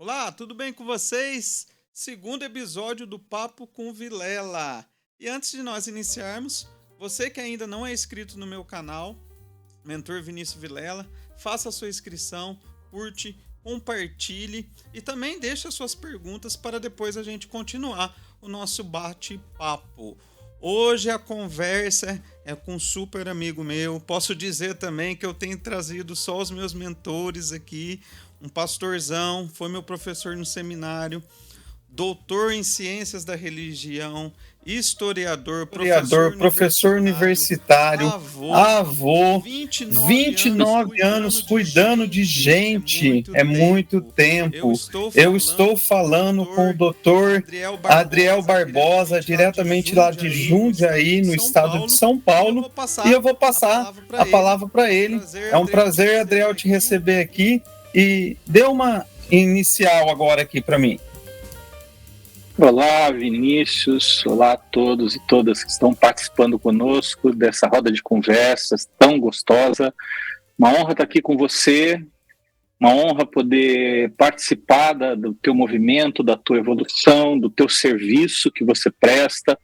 Olá, tudo bem com vocês? Segundo episódio do Papo com Vilela. E antes de nós iniciarmos, você que ainda não é inscrito no meu canal, Mentor Vinícius Vilela, faça a sua inscrição, curte, compartilhe e também deixe suas perguntas para depois a gente continuar o nosso bate-papo. Hoje a conversa é com um super amigo meu. Posso dizer também que eu tenho trazido só os meus mentores aqui. Um pastorzão, foi meu professor no seminário, doutor em ciências da religião, historiador, professor universitário, avô, 29 anos cuidando de gente, é muito tempo. Eu estou falando com o doutor Adriel Barbosa, diretamente lá de Jundiaí, no estado de São Paulo, e eu vou passar a palavra para ele. É um prazer, Adriel, te receber aqui, e dê uma inicial agora aqui para mim. Olá, Vinícius. Olá a todos e todas que estão participando conosco dessa roda de conversas tão gostosa. Uma honra estar aqui com você, uma honra poder participar do teu movimento, da tua evolução, do teu serviço que você presta,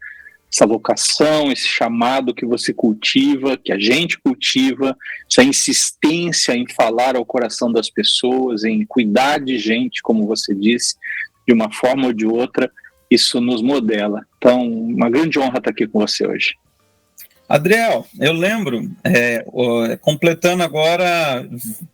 essa vocação, esse chamado que você cultiva, que a gente cultiva, essa insistência em falar ao coração das pessoas, em cuidar de gente, como você disse, de uma forma ou de outra. Isso nos modela. Então, uma grande honra estar aqui com você hoje. Adriel, eu lembro, completando agora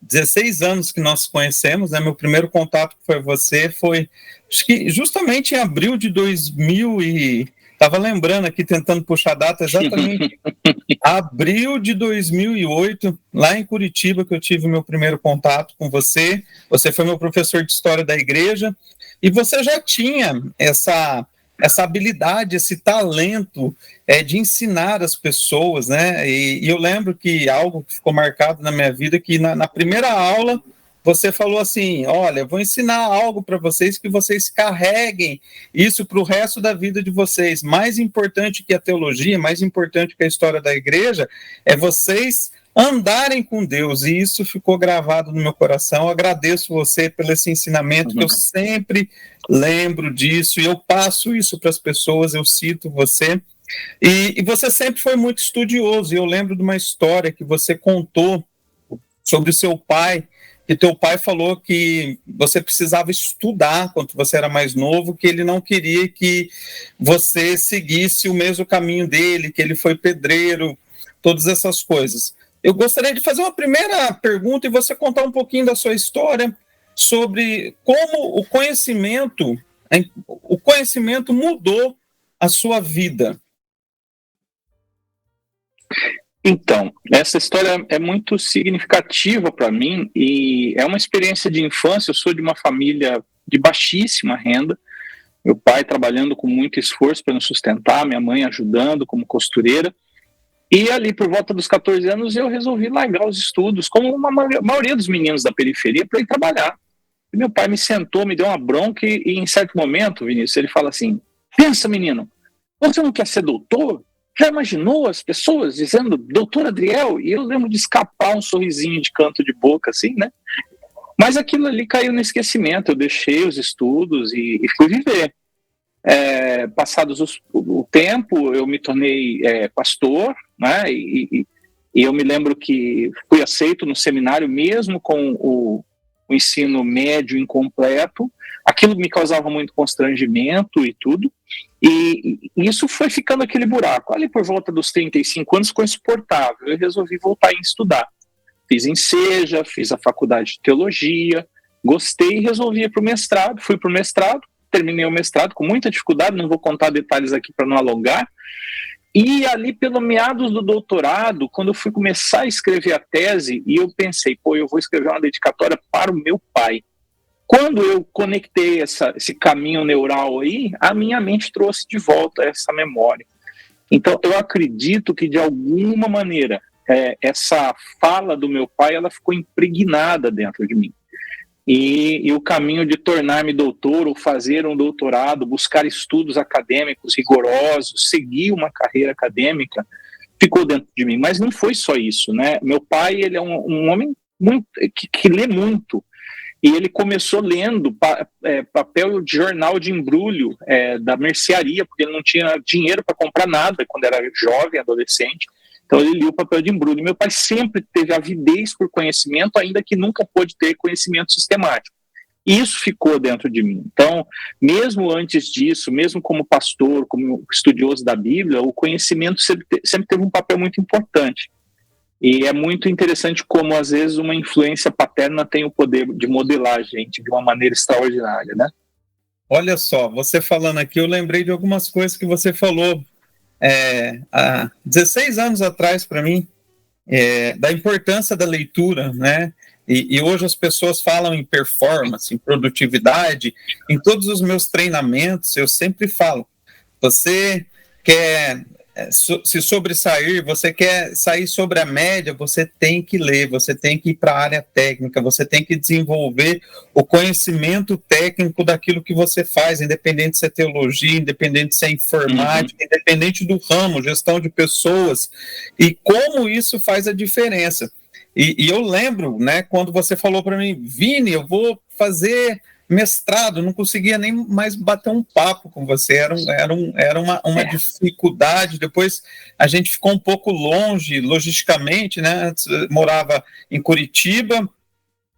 16 anos que nós conhecemos, né? Meu primeiro contato com você foi, acho que justamente em abril de 2000 e... Estava lembrando aqui, tentando puxar a data, exatamente abril de 2008, lá em Curitiba, que eu tive meu primeiro contato com você. Você foi meu professor de História da Igreja, e você já tinha essa habilidade, esse talento de ensinar as pessoas, né? E eu lembro que algo que ficou marcado na minha vida, que na primeira aula, você falou assim, olha, vou ensinar algo para vocês que vocês carreguem isso para o resto da vida de vocês. Mais importante que a teologia, mais importante que a história da igreja, é vocês andarem com Deus, e isso ficou gravado no meu coração. Eu agradeço você pelo esse ensinamento, que eu sempre lembro disso, e eu passo isso para as pessoas, eu cito você. E você sempre foi muito estudioso, e eu lembro de uma história que você contou sobre o seu pai, que teu pai falou que você precisava estudar quando você era mais novo, que ele não queria que você seguisse o mesmo caminho dele, que ele foi pedreiro, todas essas coisas. Eu gostaria de fazer uma primeira pergunta e você contar um pouquinho da sua história sobre como o conhecimento mudou a sua vida. Então, essa história é muito significativa para mim e é uma experiência de infância. Eu sou de uma família de baixíssima renda, meu pai trabalhando com muito esforço para nos sustentar, minha mãe ajudando como costureira, e ali por volta dos 14 anos eu resolvi largar os estudos, como a maioria dos meninos da periferia, para ir trabalhar. E meu pai me sentou, me deu uma bronca e em certo momento, Vinícius, ele fala assim, pensa menino, você não quer ser doutor? Já imaginou as pessoas dizendo doutor Adriel? E eu lembro de escapar um sorrisinho de canto de boca, assim, né? Mas aquilo ali caiu no esquecimento, eu deixei os estudos e fui viver. Passados o tempo, eu me tornei pastor, né? E eu me lembro que fui aceito no seminário, mesmo com o ensino médio incompleto. Aquilo me causava muito constrangimento e tudo. E isso foi ficando aquele buraco. Ali por volta dos 35 anos ficou insuportável. Eu resolvi voltar a estudar. Fiz em Seja, fiz a faculdade de teologia, gostei e resolvi ir para o mestrado. Fui para o mestrado, terminei o mestrado com muita dificuldade, não vou contar detalhes aqui para não alongar. E ali pelo meados do doutorado, quando eu fui começar a escrever a tese, e eu pensei, eu vou escrever uma dedicatória para o meu pai. Quando eu conectei esse caminho neural aí, a minha mente trouxe de volta essa memória. Então, eu acredito que, de alguma maneira, essa fala do meu pai, ela ficou impregnada dentro de mim. E o caminho de tornar-me doutor, ou fazer um doutorado, buscar estudos acadêmicos rigorosos, seguir uma carreira acadêmica, ficou dentro de mim. Mas não foi só isso, né? Meu pai, ele é um homem muito, que lê muito. E ele começou lendo papel de jornal de embrulho da mercearia, porque ele não tinha dinheiro para comprar nada quando era jovem, adolescente. Então ele lia o papel de embrulho. Meu pai sempre teve avidez por conhecimento, ainda que nunca pôde ter conhecimento sistemático. Isso ficou dentro de mim. Então, mesmo antes disso, mesmo como pastor, como estudioso da Bíblia, o conhecimento sempre teve um papel muito importante. E é muito interessante como, às vezes, uma influência paterna tem o poder de modelar a gente de uma maneira extraordinária, né? Olha só, você falando aqui, eu lembrei de algumas coisas que você falou há 16 anos atrás para mim, da importância da leitura, né? E hoje as pessoas falam em performance, em produtividade. Em todos os meus treinamentos, eu sempre falo, você quer se sobressair, você quer sair sobre a média, você tem que ler, você tem que ir para a área técnica, você tem que desenvolver o conhecimento técnico daquilo que você faz, independente se é teologia, independente se é informática, independente do ramo, gestão de pessoas, e como isso faz a diferença. E eu lembro, né, quando você falou para mim, Vini, eu vou fazer mestrado, não conseguia nem mais bater um papo com você, era uma dificuldade. Depois a gente ficou um pouco longe, logisticamente, né? Antes, morava em Curitiba,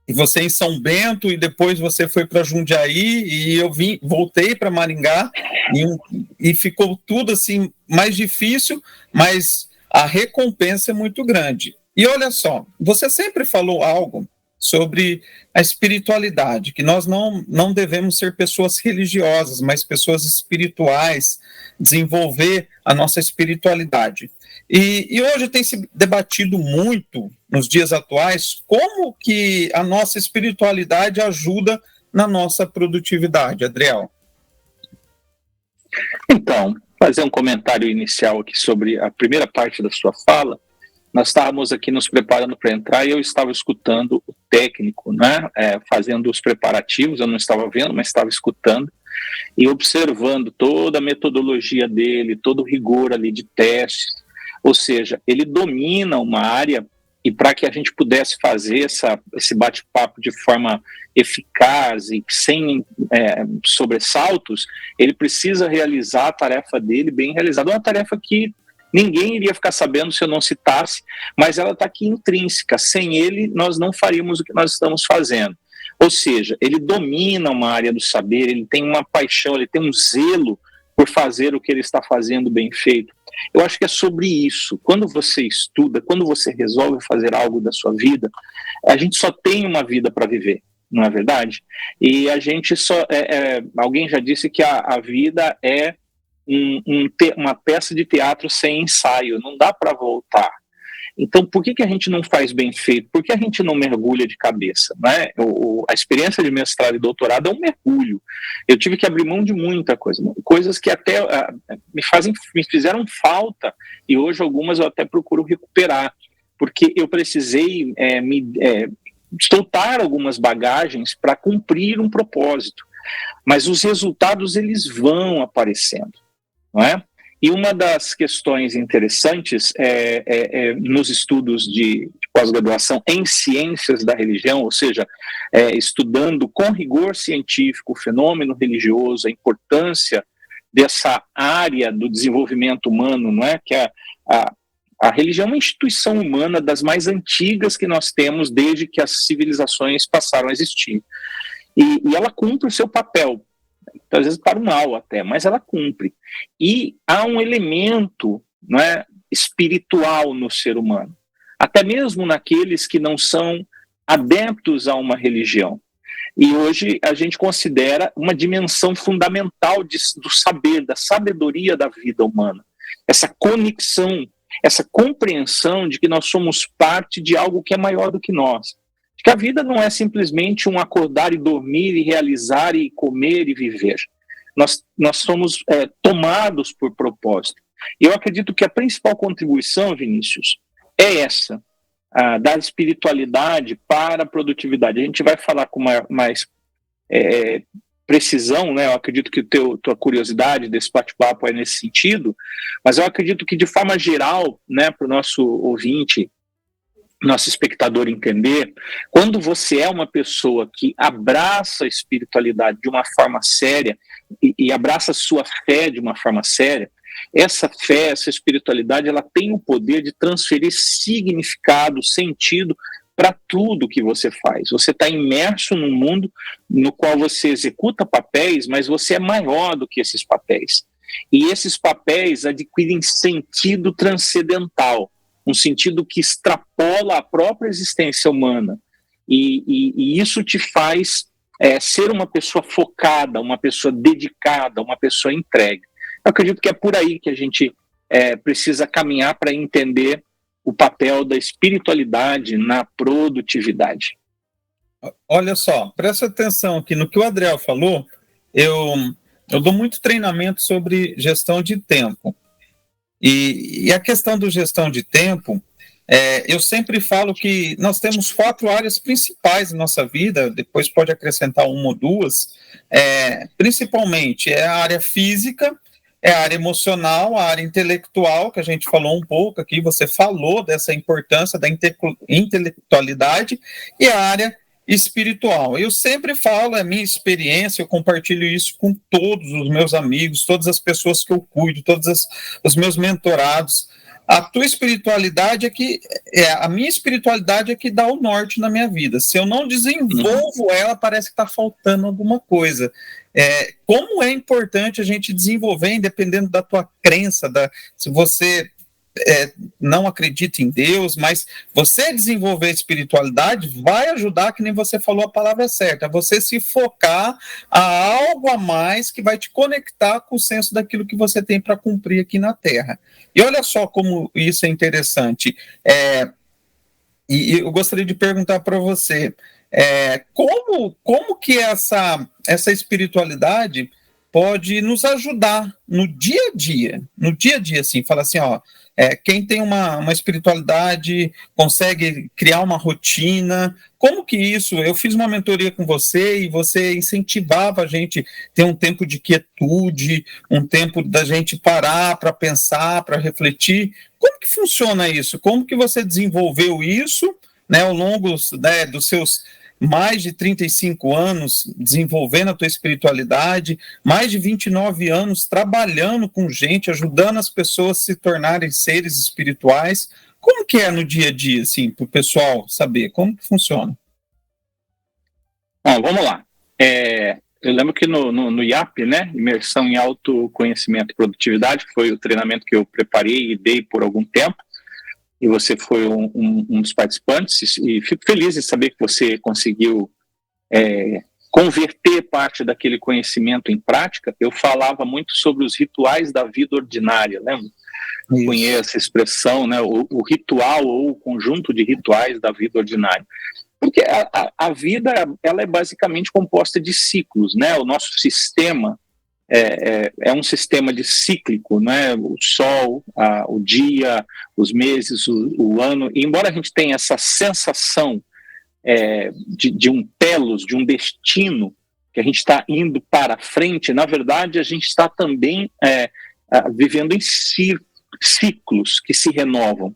e você em São Bento, e depois você foi para Jundiaí, e eu voltei para Maringá, e ficou tudo assim mais difícil, mas a recompensa é muito grande. E olha só, você sempre falou algo sobre a espiritualidade, que nós não devemos ser pessoas religiosas, mas pessoas espirituais, desenvolver a nossa espiritualidade. E hoje tem se debatido muito, nos dias atuais, como que a nossa espiritualidade ajuda na nossa produtividade, Adriel. Então, fazer um comentário inicial aqui sobre a primeira parte da sua fala. Nós estávamos aqui nos preparando para entrar e eu estava escutando o técnico, né, fazendo os preparativos, eu não estava vendo, mas estava escutando e observando toda a metodologia dele, todo o rigor ali de testes, ou seja, ele domina uma área e para que a gente pudesse fazer esse bate-papo de forma eficaz e sem sobressaltos, ele precisa realizar a tarefa dele bem realizada, uma tarefa que ninguém iria ficar sabendo se eu não citasse, mas ela está aqui intrínseca. Sem ele, nós não faríamos o que nós estamos fazendo. Ou seja, ele domina uma área do saber, ele tem uma paixão, ele tem um zelo por fazer o que ele está fazendo bem feito. Eu acho que é sobre isso. Quando você estuda, quando você resolve fazer algo da sua vida, a gente só tem uma vida para viver, não é verdade? E a gente só... alguém já disse que a vida é uma peça de teatro sem ensaio, não dá para voltar. Então, por que a gente não faz bem feito? Por que a gente não mergulha de cabeça? Né? A experiência de mestrado e doutorado é um mergulho. Eu tive que abrir mão de muita coisa, coisas que até me fizeram falta, e hoje algumas eu até procuro recuperar, porque eu precisei soltar algumas bagagens para cumprir um propósito. Mas os resultados, eles vão aparecendo. Não é? E uma das questões interessantes nos estudos de pós-graduação em ciências da religião, ou seja, estudando com rigor científico o fenômeno religioso, a importância dessa área do desenvolvimento humano, não é? Que a religião é uma instituição humana das mais antigas que nós temos desde que as civilizações passaram a existir. E ela cumpre o seu papel. Então, às vezes para o mal até, mas ela cumpre. E há um elemento, não é, espiritual no ser humano, até mesmo naqueles que não são adeptos a uma religião. E hoje a gente considera uma dimensão fundamental do saber, da sabedoria da vida humana. Essa conexão, essa compreensão de que nós somos parte de algo que é maior do que nós. Que a vida não é simplesmente um acordar e dormir e realizar e comer e viver. Nós somos tomados por propósito. E eu acredito que a principal contribuição, Vinícius, é essa, da espiritualidade para a produtividade. A gente vai falar com mais precisão, né? Eu acredito que tua curiosidade desse bate-papo é nesse sentido, mas eu acredito que de forma geral, né, para o nosso ouvinte, nosso espectador entender, quando você é uma pessoa que abraça a espiritualidade de uma forma séria e abraça a sua fé de uma forma séria, essa fé, essa espiritualidade, ela tem o poder de transferir significado, sentido para tudo que você faz. Você está imerso num mundo no qual você executa papéis, mas você é maior do que esses papéis. E esses papéis adquirem sentido transcendental, um sentido que extrapola a própria existência humana. E isso te faz ser uma pessoa focada, uma pessoa dedicada, uma pessoa entregue. Eu acredito que é por aí que a gente precisa caminhar para entender o papel da espiritualidade na produtividade. Olha só, presta atenção aqui no que o Adriel falou. Eu dou muito treinamento sobre gestão de tempo. E a questão do gestão de tempo, eu sempre falo que nós temos 4 áreas principais na nossa vida, depois pode acrescentar 1 ou 2, principalmente é a área física, é a área emocional, a área intelectual, que a gente falou um pouco aqui, você falou dessa importância da intelectualidade, e a área espiritual. Eu sempre falo, é a minha experiência, eu compartilho isso com todos os meus amigos, todas as pessoas que eu cuido, todos os meus mentorados. A tua espiritualidade a minha espiritualidade é que dá o norte na minha vida. Se eu não desenvolvo ela, parece que está faltando alguma coisa. Como é importante a gente desenvolver, independendo da tua crença, se você não acredita em Deus, mas você desenvolver a espiritualidade vai ajudar, que nem você falou a palavra certa, você se focar a algo a mais que vai te conectar com o senso daquilo que você tem para cumprir aqui na Terra. E olha só como isso é interessante. E eu gostaria de perguntar para você, como que essa espiritualidade pode nos ajudar no dia a dia, assim, fala assim, ó, quem tem uma espiritualidade consegue criar uma rotina, como que isso, eu fiz uma mentoria com você e você incentivava a gente ter um tempo de quietude, um tempo da gente parar para pensar, para refletir, como que funciona isso? Como que você desenvolveu isso, né, ao longo, né, dos seus mais de 35 anos desenvolvendo a tua espiritualidade, mais de 29 anos trabalhando com gente, ajudando as pessoas a se tornarem seres espirituais. Como que é no dia a dia, assim, para o pessoal saber? Como que funciona? Bom, vamos lá. Eu lembro que no IAP, né, Imersão em Autoconhecimento e Produtividade, foi o treinamento que eu preparei e dei por algum tempo, e você foi um dos participantes, e fico feliz em saber que você conseguiu converter parte daquele conhecimento em prática. Eu falava muito sobre os rituais da vida ordinária, lembra? Conheço essa expressão, né? O ritual ou o conjunto de rituais da vida ordinária. Porque a vida, ela é basicamente composta de ciclos, né? O nosso sistema é um sistema de cíclico, né? O sol, o dia, os meses, o ano. E embora a gente tenha essa sensação de um telos, de um destino, que a gente está indo para frente, na verdade a gente está também vivendo em ciclos que se renovam.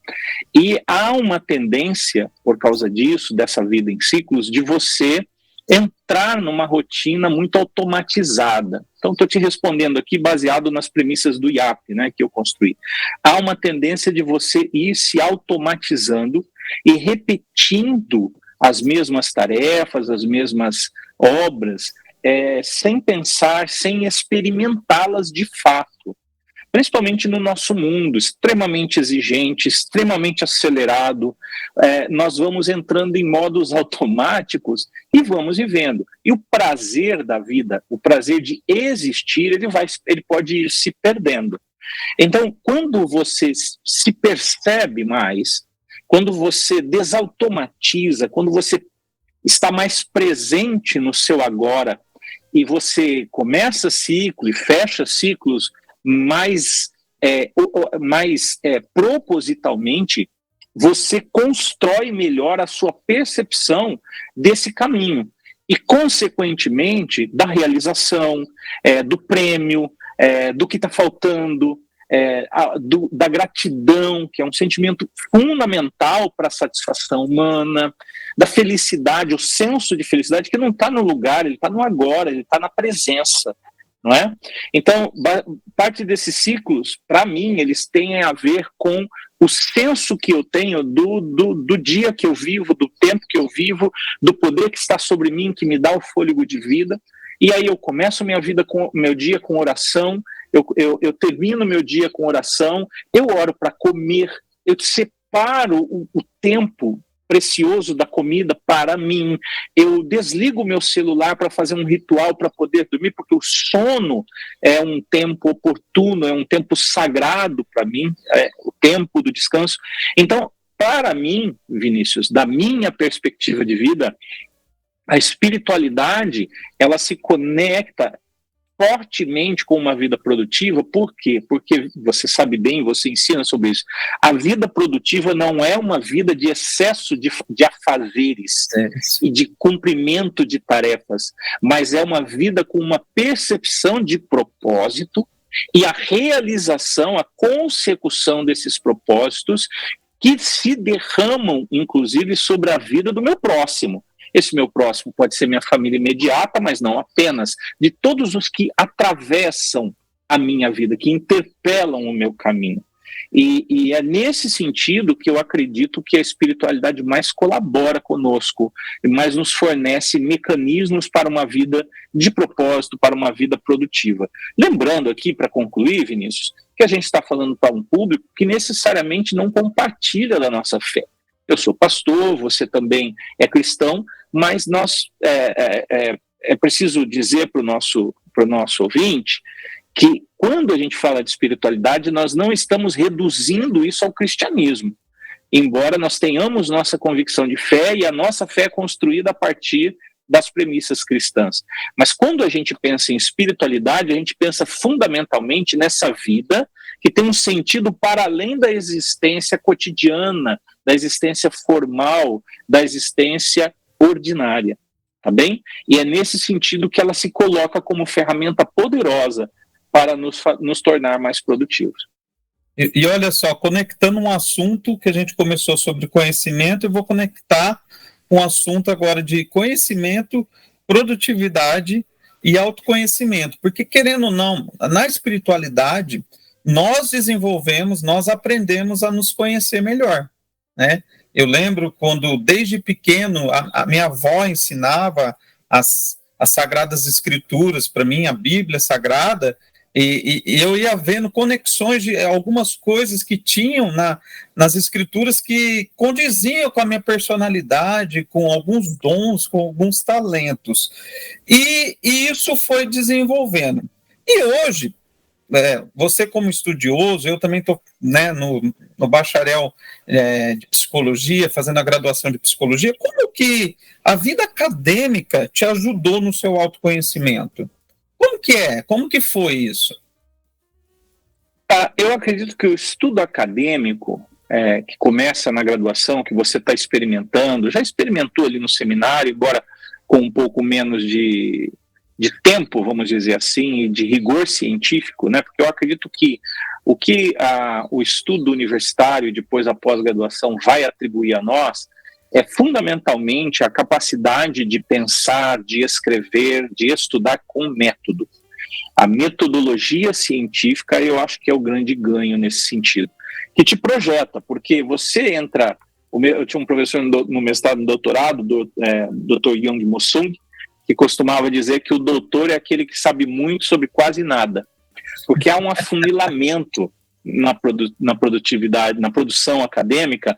E há uma tendência, por causa disso, dessa vida em ciclos, de você entrar numa rotina muito automatizada. Então, estou te respondendo aqui baseado nas premissas do IAP, né, que eu construí. Há uma tendência de você ir se automatizando e repetindo as mesmas tarefas, as mesmas obras, sem pensar, sem experimentá-las de fato. Principalmente no nosso mundo extremamente exigente, extremamente acelerado, nós vamos entrando em modos automáticos e vamos vivendo. E o prazer da vida, o prazer de existir, ele pode ir se perdendo. Então, quando você se percebe mais, quando você desautomatiza, quando você está mais presente no seu agora e você começa ciclo e fecha ciclos mais propositalmente, você constrói melhor a sua percepção desse caminho e, consequentemente, da realização, do prêmio, do que está faltando, da gratidão, que é um sentimento fundamental para a satisfação humana, da felicidade, o senso de felicidade que não está no lugar, ele está no agora, ele está na presença, não é? Então, parte desses ciclos, para mim, eles têm a ver com o senso que eu tenho do dia que eu vivo, do tempo que eu vivo, do poder que está sobre mim, que me dá o fôlego de vida. E aí eu começo meu dia com oração, eu termino meu dia com oração, eu oro para comer, eu separo o tempo precioso da comida para mim, eu desligo o meu celular para fazer um ritual para poder dormir, porque o sono é um tempo oportuno, é um tempo sagrado para mim, é o tempo do descanso. Então, para mim, Vinícius, da minha perspectiva de vida, a espiritualidade, ela se conecta fortemente com uma vida produtiva. Por quê? Porque você sabe bem, você ensina sobre isso. A vida produtiva não é uma vida de excesso de afazeres e de cumprimento de tarefas, mas é uma vida com uma percepção de propósito e a realização, a consecução desses propósitos que se derramam, inclusive, sobre a vida do meu próximo. Esse meu próximo pode ser minha família imediata, mas não apenas, de todos os que atravessam a minha vida, que interpelam o meu caminho. E é nesse sentido que eu acredito que a espiritualidade mais colabora conosco, mais nos fornece mecanismos para uma vida de propósito, para uma vida produtiva. Lembrando aqui, para concluir, Vinícius, que a gente está falando para um público que necessariamente não compartilha da nossa fé. Eu sou pastor, você também é cristão, mas é preciso dizer para o nosso ouvinte que quando a gente fala de espiritualidade, nós não estamos reduzindo isso ao cristianismo. Embora nós tenhamos nossa convicção de fé e a nossa fé é construída a partir das premissas cristãs. Mas quando a gente pensa em espiritualidade, a gente pensa fundamentalmente nessa vida que tem um sentido para além da existência cotidiana, da existência formal, da existência ordinária, tá bem? E é nesse sentido que ela se coloca como ferramenta poderosa para nos tornar mais produtivos. E olha só, conectando um assunto que a gente começou sobre conhecimento, eu vou conectar um assunto agora de conhecimento, produtividade e autoconhecimento, porque querendo ou não, na espiritualidade, nós desenvolvemos, nós aprendemos a nos conhecer melhor, né? Eu lembro quando, desde pequeno, a minha avó ensinava as Sagradas Escrituras para mim, a Bíblia Sagrada, e eu ia vendo conexões de algumas coisas que tinham nas Escrituras que condiziam com a minha personalidade, com alguns dons, com alguns talentos. E isso foi desenvolvendo. E hoje, você como estudioso, eu também estou, né, no bacharel de psicologia, fazendo a graduação de psicologia, como que a vida acadêmica te ajudou no seu autoconhecimento? Como que é? Como que foi isso? Eu acredito que o estudo acadêmico, que começa na graduação, que você está experimentando, já experimentou ali no seminário, embora com um pouco menos de tempo, vamos dizer assim, de rigor científico, né? Porque eu acredito que o que o estudo universitário e depois a pós-graduação vai atribuir a nós é fundamentalmente a capacidade de pensar, de escrever, de estudar com método. A metodologia científica, eu acho que é o grande ganho nesse sentido, que te projeta, porque você entra... Eu tinha um professor no mestrado e no doutorado, Dr. Young Mosung, que costumava dizer que o doutor é aquele que sabe muito sobre quase nada, porque há um afunilamento na produtividade, na produção acadêmica,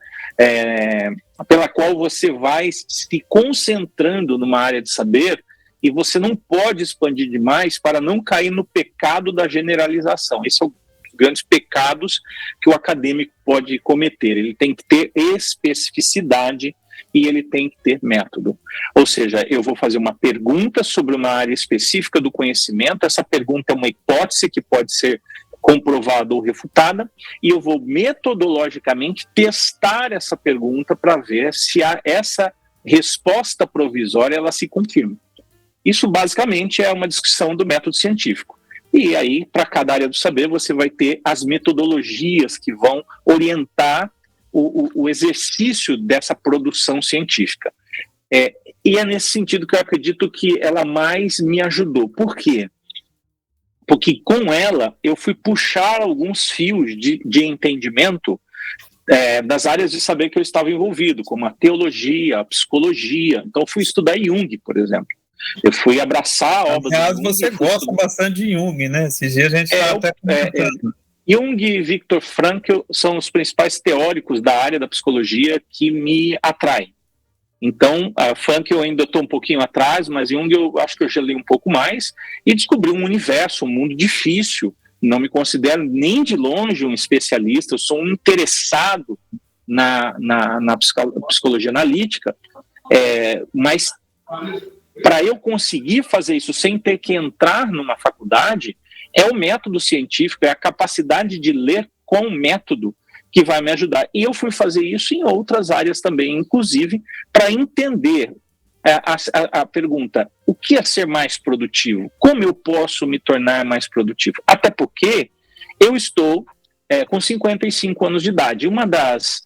pela qual você vai se concentrando numa área de saber e você não pode expandir demais para não cair no pecado da generalização. Esse é um dos grandes pecados que o acadêmico pode cometer. Ele tem que ter especificidade e ele tem que ter método. Ou seja, eu vou fazer uma pergunta sobre uma área específica do conhecimento, essa pergunta é uma hipótese que pode ser comprovada ou refutada, e eu vou metodologicamente testar essa pergunta para ver se essa resposta provisória ela se confirma. Isso basicamente é uma descrição do método científico. E aí, para cada área do saber, você vai ter as metodologias que vão orientar o exercício dessa produção científica. E é nesse sentido que eu acredito que ela mais me ajudou. Por quê? Porque com ela eu fui puxar alguns fios de entendimento das áreas de saber que eu estava envolvido, como a teologia, a psicologia. Então, eu fui estudar Jung, por exemplo. Eu fui abraçar a obra Aliás, do Jung. você gosta bastante de Jung, né? Esses dias a gente está até comentando. Jung e Viktor Frankl são os principais teóricos da área da psicologia que me atraem. Então, a Frankl eu ainda estou um pouquinho atrás, mas Jung eu acho que eu já li um pouco mais e descobri um universo, um mundo difícil. Não me considero nem de longe um especialista, eu sou um interessado na psicologia analítica, mas para eu conseguir fazer isso sem ter que entrar numa faculdade, é o método científico, é a capacidade de ler com método que vai me ajudar. E eu fui fazer isso em outras áreas também, inclusive, para entender a pergunta, o que é ser mais produtivo? Como eu posso me tornar mais produtivo? Até porque eu estou com 55 anos de idade. Uma das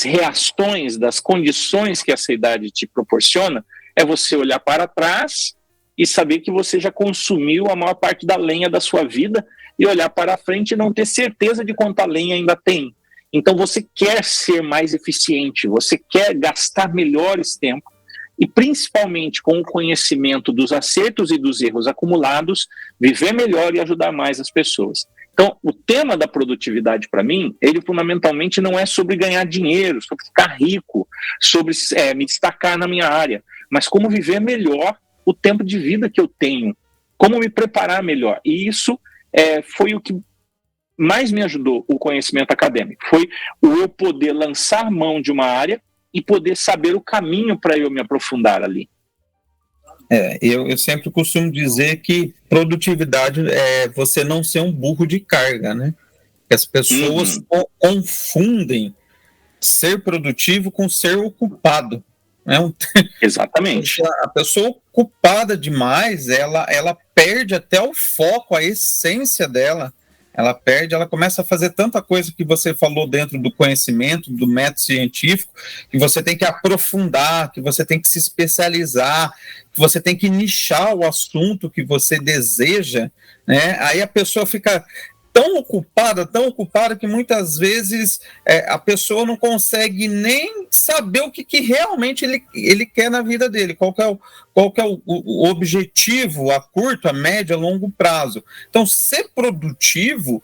reações, das condições que essa idade te proporciona, é você olhar para trás e saber que você já consumiu a maior parte da lenha da sua vida e olhar para frente e não ter certeza de quanta lenha ainda tem. Então você quer ser mais eficiente, você quer gastar melhores tempo e principalmente com o conhecimento dos acertos e dos erros acumulados, viver melhor e ajudar mais as pessoas. Então, o tema da produtividade, para mim, ele fundamentalmente não é sobre ganhar dinheiro, sobre ficar rico, sobre me destacar na minha área, mas como viver melhor o tempo de vida que eu tenho, como me preparar melhor. E isso foi o que mais me ajudou, o conhecimento acadêmico. Foi o eu poder lançar mão de uma área e poder saber o caminho para eu me aprofundar ali. Eu sempre costumo dizer que produtividade é você não ser um burro de carga, né? Que as pessoas confundem ser produtivo com ser ocupado. Exatamente. A pessoa ocupada demais, ela perde até o foco, a essência dela. Ela começa a fazer tanta coisa que você falou dentro do conhecimento, do método científico, que você tem que aprofundar, que você tem que se especializar, que você tem que nichar o assunto que você deseja, né? Aí a pessoa fica tão ocupada que muitas vezes a pessoa não consegue nem saber o que realmente ele quer na vida dele, qual que é o objetivo a curto, a médio, a longo prazo. Então, ser produtivo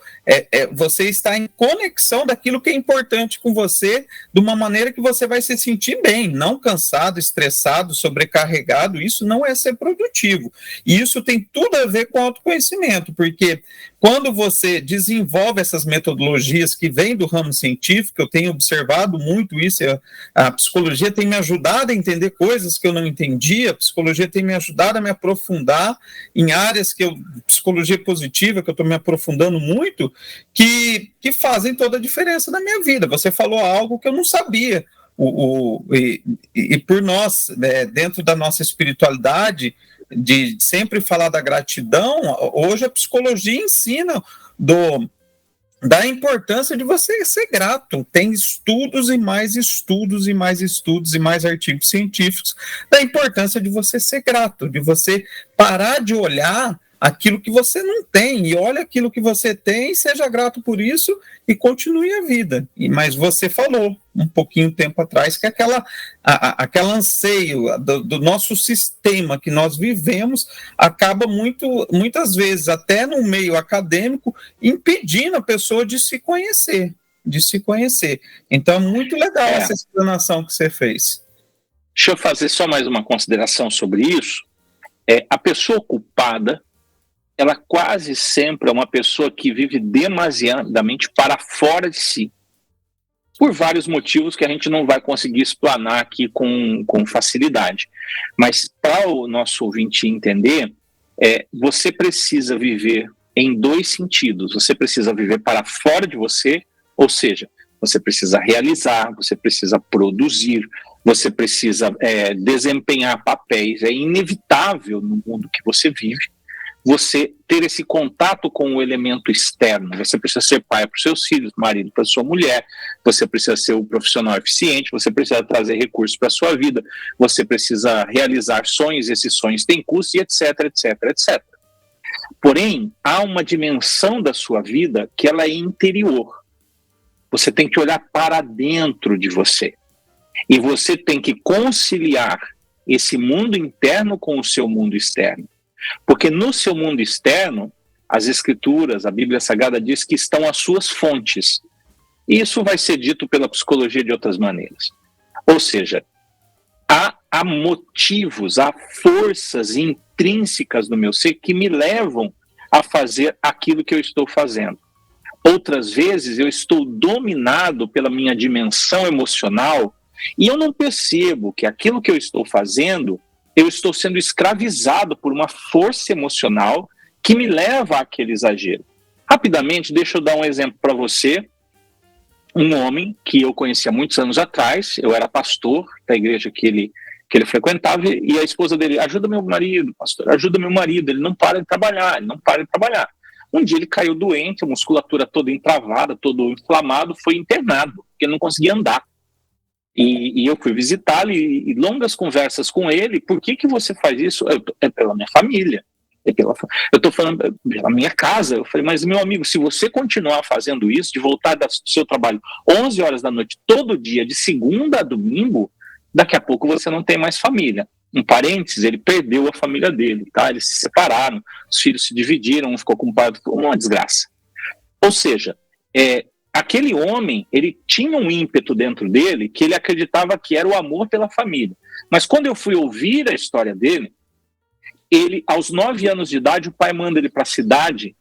você está em conexão daquilo que é importante com você, de uma maneira que você vai se sentir bem, não cansado, estressado, sobrecarregado. Isso não é ser produtivo. E isso tem tudo a ver com autoconhecimento, porque quando você desenvolve essas metodologias que vêm do ramo científico, eu tenho observado muito isso, a psicologia tem me ajudado a entender coisas que eu não entendia, a psicologia tem me ajudado a me aprofundar em áreas psicologia positiva, que eu estou me aprofundando muito, que fazem toda a diferença na minha vida. Você falou algo que eu não sabia, e por nós, dentro da nossa espiritualidade, de sempre falar da gratidão, hoje a psicologia ensina da importância de você ser grato. Tem estudos e mais estudos e mais estudos e mais artigos científicos da importância de você ser grato, de você parar de olhar aquilo que você não tem e olha aquilo que você tem, seja grato por isso e continue a vida. Mas você falou um pouquinho tempo atrás que aquela anseio do nosso sistema que nós vivemos acaba muitas vezes, até no meio acadêmico, impedindo a pessoa de se conhecer. Então é muito legal essa explanação que você fez. Deixa eu fazer só mais uma consideração sobre isso. A pessoa ocupada, ela quase sempre é uma pessoa que vive demasiadamente para fora de si, por vários motivos que a gente não vai conseguir explanar aqui com facilidade. Mas para o nosso ouvinte entender, você precisa viver em dois sentidos. Você precisa viver para fora de você, ou seja, você precisa realizar, você precisa produzir, você precisa desempenhar papéis. É inevitável no mundo que você vive. você ter esse contato com o elemento externo. Você precisa ser pai para os seus filhos, marido para sua mulher, você precisa ser um profissional eficiente, você precisa trazer recursos para a sua vida, você precisa realizar sonhos, esses sonhos têm custo, e etc, etc, etc. Porém, há uma dimensão da sua vida que ela é interior. Você tem que olhar para dentro de você. E você tem que conciliar esse mundo interno com o seu mundo externo. Porque no seu mundo externo, as escrituras, a Bíblia Sagrada diz que estão as suas fontes. E isso vai ser dito pela psicologia de outras maneiras. Ou seja, há motivos, há forças intrínsecas no meu ser que me levam a fazer aquilo que eu estou fazendo. Outras vezes eu estou dominado pela minha dimensão emocional e eu não percebo que aquilo que eu estou fazendo, eu estou sendo escravizado por uma força emocional que me leva àquele exagero. Rapidamente, deixa eu dar um exemplo para você. Um homem que eu conheci há muitos anos atrás, eu era pastor da igreja que ele frequentava, e a esposa dele: ajuda meu marido, pastor, ajuda meu marido, ele não para de trabalhar. Um dia ele caiu doente, a musculatura toda entravada, todo inflamado, foi internado, porque ele não conseguia andar. E eu fui visitá-lo e longas conversas com ele. Por que você faz isso? É pela minha família. Eu estou falando pela minha casa. Eu falei: mas meu amigo, se você continuar fazendo isso, de voltar do seu trabalho 11 horas da noite, todo dia, de segunda a domingo, daqui a pouco você não tem mais família. Um parênteses, ele perdeu a família dele, tá? Eles se separaram, os filhos se dividiram, um ficou com o pai, uma desgraça. Ou seja, aquele homem, ele tinha um ímpeto dentro dele que ele acreditava que era o amor pela família. Mas quando eu fui ouvir a história dele, ele, aos 9 anos de idade, o pai manda ele para a cidade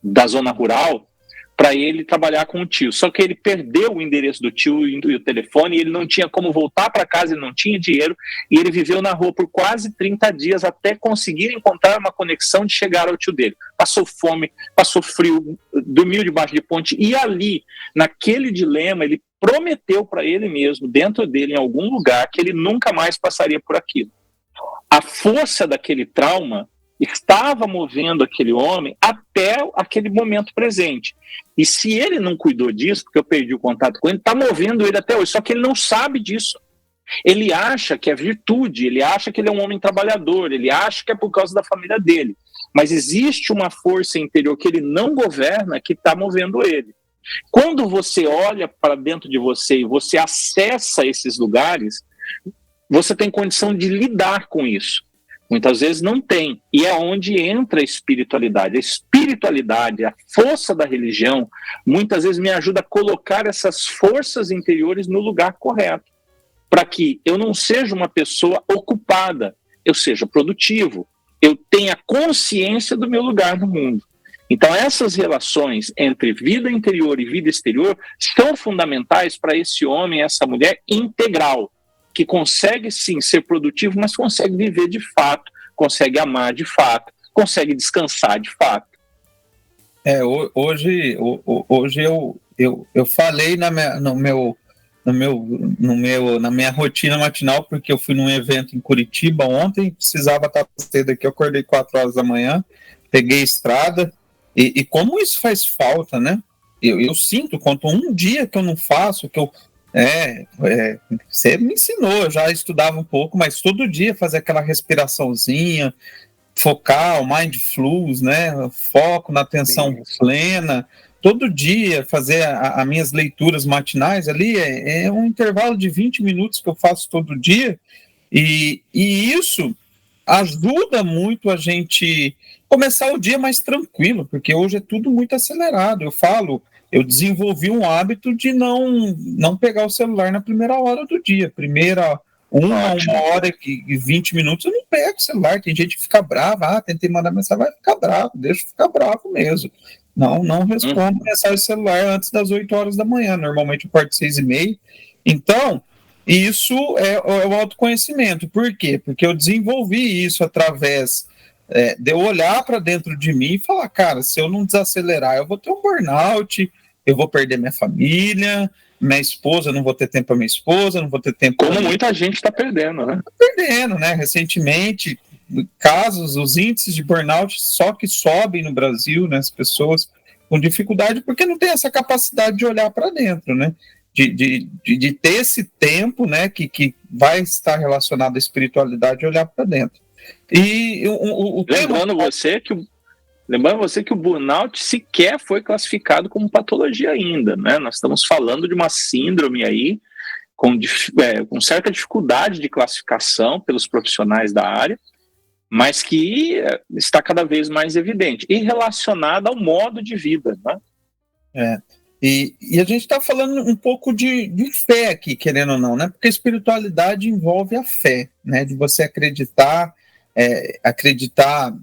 da zona rural para ele trabalhar com o tio. Só que ele perdeu o endereço do tio e o telefone, e ele não tinha como voltar para casa, ele não tinha dinheiro, e ele viveu na rua por quase 30 dias até conseguir encontrar uma conexão de chegar ao tio dele. Passou fome, passou frio, dormiu debaixo de ponte, e ali, naquele dilema, ele prometeu para ele mesmo, dentro dele, em algum lugar, que ele nunca mais passaria por aquilo. A força daquele trauma estava movendo aquele homem até aquele momento presente. E se ele não cuidou disso, porque eu perdi o contato com ele, está movendo ele até hoje, só que ele não sabe disso. Ele acha que é virtude, ele acha que ele é um homem trabalhador, ele acha que é por causa da família dele. Mas existe uma força interior que ele não governa, que está movendo ele. Quando você olha para dentro de você e você acessa esses lugares, você tem condição de lidar com isso. Muitas vezes não tem, e é onde entra a espiritualidade. A espiritualidade, a força da religião, muitas vezes me ajuda a colocar essas forças interiores no lugar correto, para que eu não seja uma pessoa ocupada, eu seja produtivo, eu tenha consciência do meu lugar no mundo. Então essas relações entre vida interior e vida exterior são fundamentais para esse homem, essa mulher integral, que consegue sim ser produtivo, mas consegue viver de fato, consegue amar de fato, consegue descansar de fato. Hoje eu falei na minha rotina matinal, porque eu fui num evento em Curitiba ontem, precisava estar cedo aqui, eu acordei 4 horas da manhã, peguei estrada, e como isso faz falta, né? Eu sinto, quanto um dia que eu não faço, que eu você me ensinou, eu já estudava um pouco, mas todo dia fazer aquela respiraçãozinha, focar, o mindfulness, né, foco na atenção plena, todo dia fazer as minhas leituras matinais ali, é um intervalo de 20 minutos que eu faço todo dia, e isso ajuda muito a gente começar o dia mais tranquilo, porque hoje é tudo muito acelerado. Eu desenvolvi um hábito de não pegar o celular na primeira hora do dia. Primeira uma hora e 20 minutos eu não pego o celular. Tem gente que fica brava, tentei mandar mensagem, vai ficar bravo, deixa eu ficar bravo mesmo. Não respondo mensagem celular antes das 8 horas da manhã, normalmente eu parto 6h30. Então, isso é o autoconhecimento. Por quê? Porque eu desenvolvi isso através de eu olhar para dentro de mim e falar, cara, se eu não desacelerar, eu vou ter um burnout, eu vou perder minha família, minha esposa, não vou ter tempo para minha esposa, não vou ter tempo... Como muita gente está perdendo, né? Recentemente, casos, os índices de burnout só que sobem no Brasil, né? As pessoas com dificuldade, porque não tem essa capacidade de olhar para dentro, né? De ter esse tempo, né? Que vai estar relacionado à espiritualidade e olhar para dentro. E lembrando você que o burnout sequer foi classificado como patologia ainda, né? Nós estamos falando de uma síndrome aí com certa dificuldade de classificação pelos profissionais da área, mas que está cada vez mais evidente e relacionada ao modo de vida, né? E a gente está falando um pouco de fé aqui, querendo ou não, né? Porque a espiritualidade envolve a fé, né? De você acreditar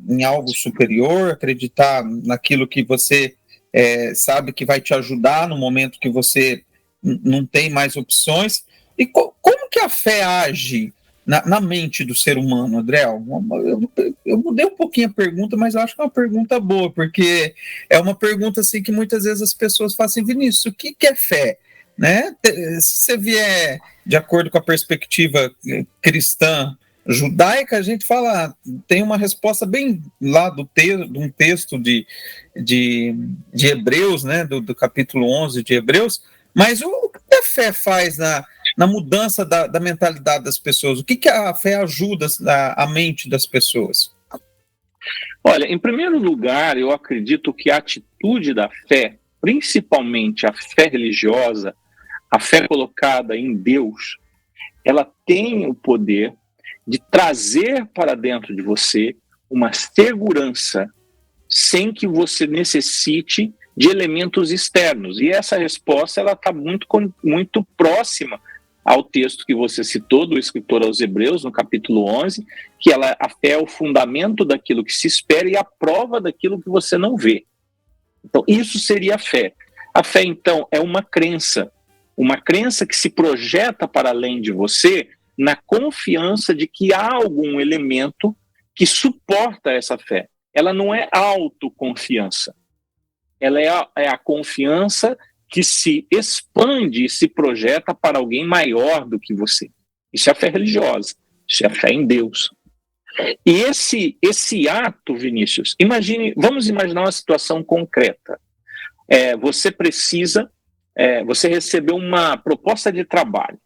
em algo superior, acreditar naquilo que você sabe que vai te ajudar no momento que você não tem mais opções. E como que a fé age na mente do ser humano, Adriel? Eu mudei um pouquinho a pergunta, mas eu acho que é uma pergunta boa, porque é uma pergunta assim que muitas vezes as pessoas falam assim: Vinícius, o que é fé? Né? Se você vier de acordo com a perspectiva cristã judaica, a gente fala, tem uma resposta bem lá de um texto de Hebreus, né? Do capítulo 11 de Hebreus, mas o que a fé faz na mudança da mentalidade das pessoas? O que a fé ajuda a mente das pessoas? Olha, em primeiro lugar, eu acredito que a atitude da fé, principalmente a fé religiosa, a fé colocada em Deus, ela tem o poder de trazer para dentro de você uma segurança sem que você necessite de elementos externos. E essa resposta ela está muito próxima ao texto que você citou do escritor aos Hebreus, no capítulo 11, que a fé é o fundamento daquilo que se espera e a prova daquilo que você não vê. Então, isso seria a fé. A fé, então, é uma crença que se projeta para além de você na confiança de que há algum elemento que suporta essa fé. Ela não é autoconfiança. Ela é a confiança que se expande e se projeta para alguém maior do que você. Isso é a fé religiosa, isso é a fé em Deus. E esse ato, Vinícius, vamos imaginar uma situação concreta. Você recebeu uma proposta de trabalho.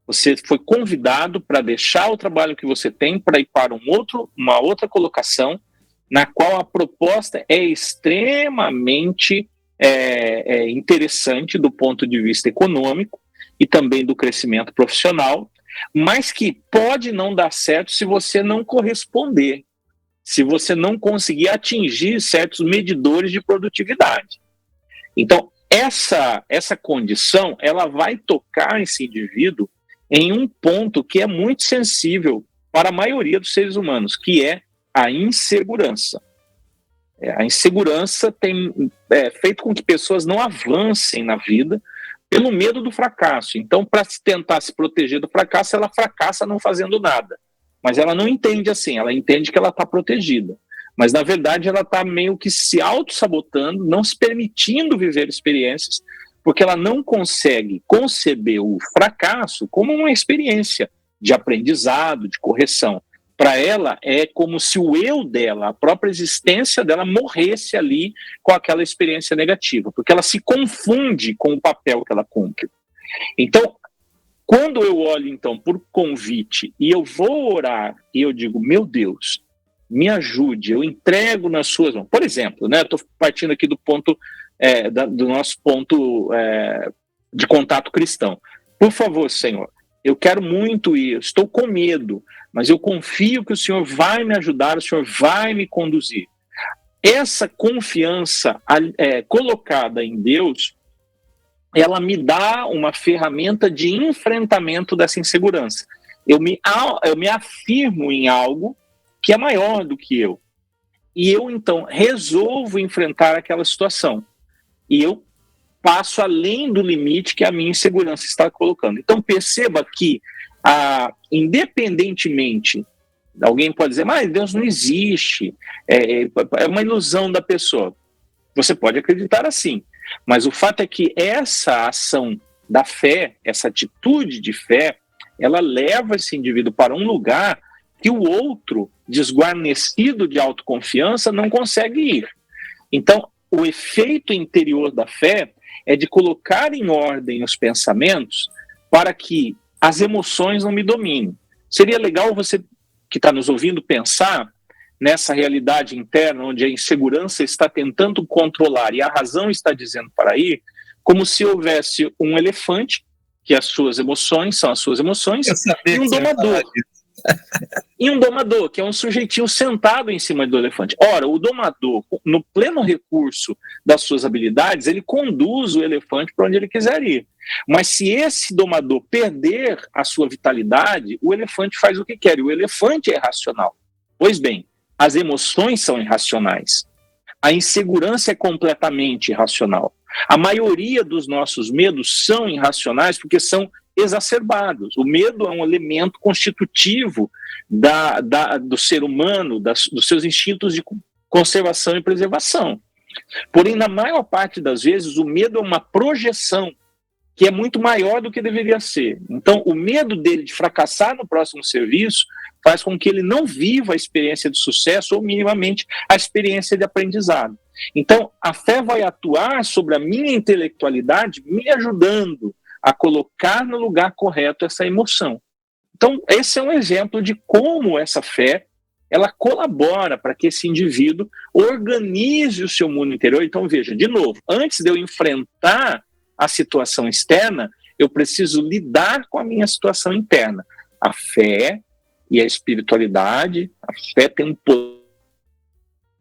Você foi convidado para deixar o trabalho que você tem para ir para uma outra colocação, na qual a proposta é extremamente interessante do ponto de vista econômico e também do crescimento profissional, mas que pode não dar certo se você não corresponder, se você não conseguir atingir certos medidores de produtividade. Então, essa condição, ela vai tocar esse indivíduo em um ponto que é muito sensível para a maioria dos seres humanos, que é a insegurança. A insegurança tem feito com que pessoas não avancem na vida pelo medo do fracasso. Então, para tentar se proteger do fracasso, ela fracassa não fazendo nada. Mas ela não entende assim, ela entende que ela está protegida. Mas, na verdade, ela está meio que se auto-sabotando, não se permitindo viver experiências, porque ela não consegue conceber o fracasso como uma experiência de aprendizado, de correção. Para ela, é como se o eu dela, a própria existência dela, morresse ali com aquela experiência negativa, porque ela se confunde com o papel que ela cumpre. Então, quando eu olho, então, por convite e eu vou orar e eu digo, meu Deus, me ajude, eu entrego nas suas mãos. Por exemplo, né, estou partindo aqui do ponto do nosso ponto de contato cristão. Por favor, Senhor, eu quero muito ir, estou com medo, mas eu confio que o Senhor vai me ajudar, o Senhor vai me conduzir. Essa confiança colocada em Deus, ela me dá uma ferramenta de enfrentamento dessa insegurança. Eu me afirmo em algo que é maior do que eu. E eu, então, resolvo enfrentar aquela situação. E eu passo além do limite que a minha insegurança está colocando. Então, perceba que, independentemente, alguém pode dizer, mas Deus não existe, é uma ilusão da pessoa. Você pode acreditar assim, mas o fato é que essa ação da fé, essa atitude de fé, ela leva esse indivíduo para um lugar que o outro, desguarnecido de autoconfiança, não consegue ir. Então, o efeito interior da fé é de colocar em ordem os pensamentos para que as emoções não me dominem. Seria legal você que está nos ouvindo pensar nessa realidade interna onde a insegurança está tentando controlar e a razão está dizendo para ir, como se houvesse um elefante, que as suas emoções são as suas emoções, e um domador. E um domador, que é um sujeitinho sentado em cima do elefante. Ora, o domador, no pleno recurso das suas habilidades, ele conduz o elefante para onde ele quiser ir. Mas se esse domador perder a sua vitalidade, o elefante faz o que quer, e o elefante é irracional. Pois bem, as emoções são irracionais. A insegurança é completamente irracional. A maioria dos nossos medos são irracionais porque são exacerbados. O medo é um elemento constitutivo do ser humano, dos seus instintos de conservação e preservação. Porém, na maior parte das vezes, o medo é uma projeção que é muito maior do que deveria ser. Então, o medo dele de fracassar no próximo serviço faz com que ele não viva a experiência de sucesso ou minimamente a experiência de aprendizado. Então, a fé vai atuar sobre a minha intelectualidade, me ajudando a colocar no lugar correto essa emoção. Então, esse é um exemplo de como essa fé ela colabora para que esse indivíduo organize o seu mundo interior. Então, veja, de novo, antes de eu enfrentar a situação externa, eu preciso lidar com a minha situação interna. A fé e a espiritualidade, a fé tem um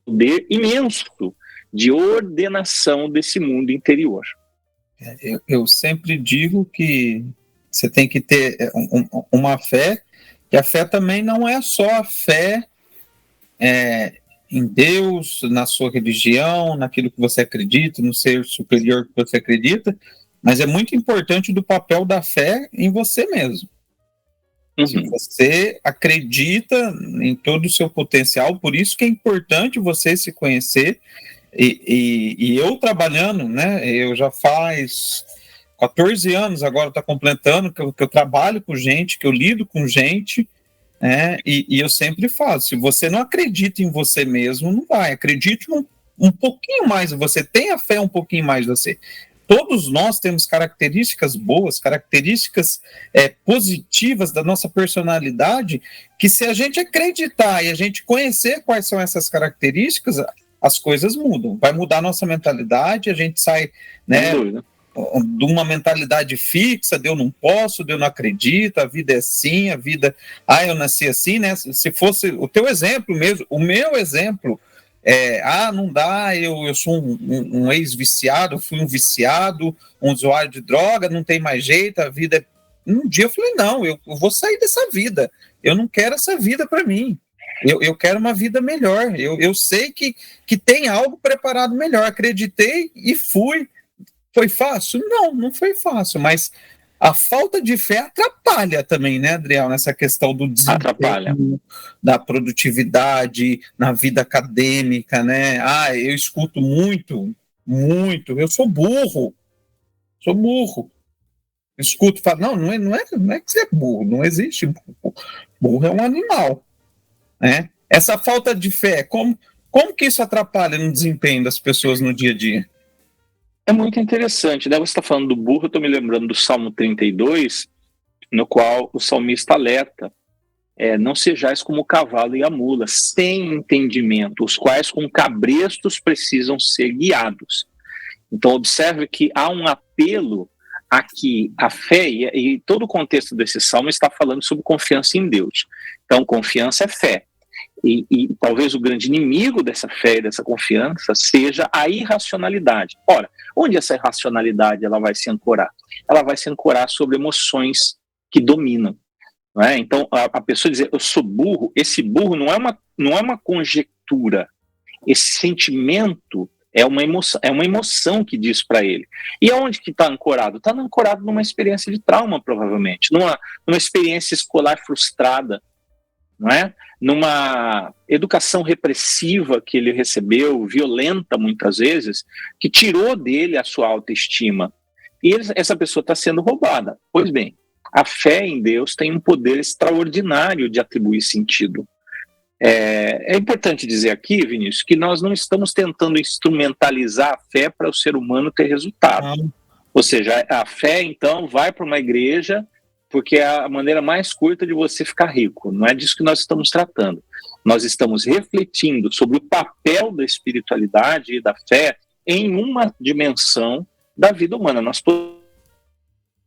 poder imenso de ordenação desse mundo interior. Eu sempre digo que você tem que ter uma fé, que a fé também não é só a fé em Deus, na sua religião, naquilo que você acredita, no ser superior que você acredita, mas é muito importante do papel da fé em você mesmo. Uhum. Se você acredita em todo o seu potencial, por isso que é importante você se conhecer. E eu trabalhando, né? Eu já faz 14 anos, agora está completando, que eu trabalho com gente, que eu lido com gente, né? E eu sempre falo, se você não acredita em você mesmo, não vai. Acredite um pouquinho mais em você, tenha fé um pouquinho mais em você. Todos nós temos características boas, características positivas da nossa personalidade, que se a gente acreditar e a gente conhecer quais são essas características, as coisas mudam. Vai mudar a nossa mentalidade, a gente sai, né, de uma mentalidade fixa, de eu não posso, de eu não acredito, a vida é assim, a vida... eu nasci assim, né? Se fosse o teu exemplo mesmo, o meu exemplo... não dá, eu sou um ex-viciado, fui um viciado, um usuário de droga, não tem mais jeito, a vida é... Um dia eu falei, não, eu vou sair dessa vida, eu não quero essa vida para mim, eu quero uma vida melhor, eu sei que tem algo preparado melhor, acreditei e fui. Foi fácil? Não foi fácil, mas a falta de fé atrapalha também, né, Adriel, nessa questão do desempenho, da produtividade, na vida acadêmica, né? Eu escuto muito, eu sou burro. Escuto, falo, não é que você é burro, não existe burro. Burro é um animal, né? Essa falta de fé, como que isso atrapalha no desempenho das pessoas no dia a dia? É muito interessante, né? Você está falando do burro, eu estou me lembrando do Salmo 32, no qual o salmista alerta, não sejais como o cavalo e a mula, sem entendimento, os quais com cabrestos precisam ser guiados. Então observe que há um apelo a que a fé, e todo o contexto desse salmo está falando sobre confiança em Deus. Então confiança é fé. E talvez o grande inimigo dessa fé e dessa confiança seja a irracionalidade. Ora, onde essa irracionalidade ela vai se ancorar? Ela vai se ancorar sobre emoções que dominam. Não é? Então, a pessoa dizer, eu sou burro, esse burro não é uma conjectura. Esse sentimento é uma emoção que diz para ele. E aonde que está ancorado? Está ancorado numa experiência de trauma, provavelmente, numa experiência escolar frustrada, não é? Numa educação repressiva que ele recebeu, violenta muitas vezes, que tirou dele a sua autoestima. E essa pessoa está sendo roubada. Pois bem, a fé em Deus tem um poder extraordinário de atribuir sentido. É importante dizer aqui, Vinícius, que nós não estamos tentando instrumentalizar a fé para o ser humano ter resultado. Ou seja, a fé, então, vai para uma igreja porque é a maneira mais curta de você ficar rico. Não é disso que nós estamos tratando. Nós estamos refletindo sobre o papel da espiritualidade e da fé em uma dimensão da vida humana. Nós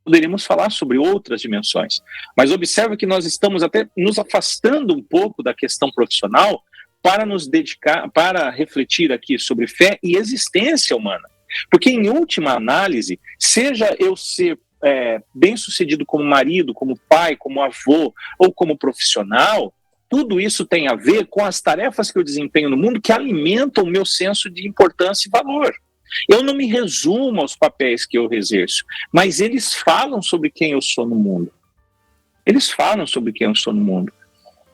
poderíamos falar sobre outras dimensões, mas observa que nós estamos até nos afastando um pouco da questão profissional para nos dedicar, para refletir aqui sobre fé e existência humana. Porque, em última análise, seja eu ser bem-sucedido como marido, como pai, como avô ou como profissional, tudo isso tem a ver com as tarefas que eu desempenho no mundo que alimentam o meu senso de importância e valor. Eu não me resumo aos papéis que eu exerço, mas eles falam sobre quem eu sou no mundo. Eles falam sobre quem eu sou no mundo.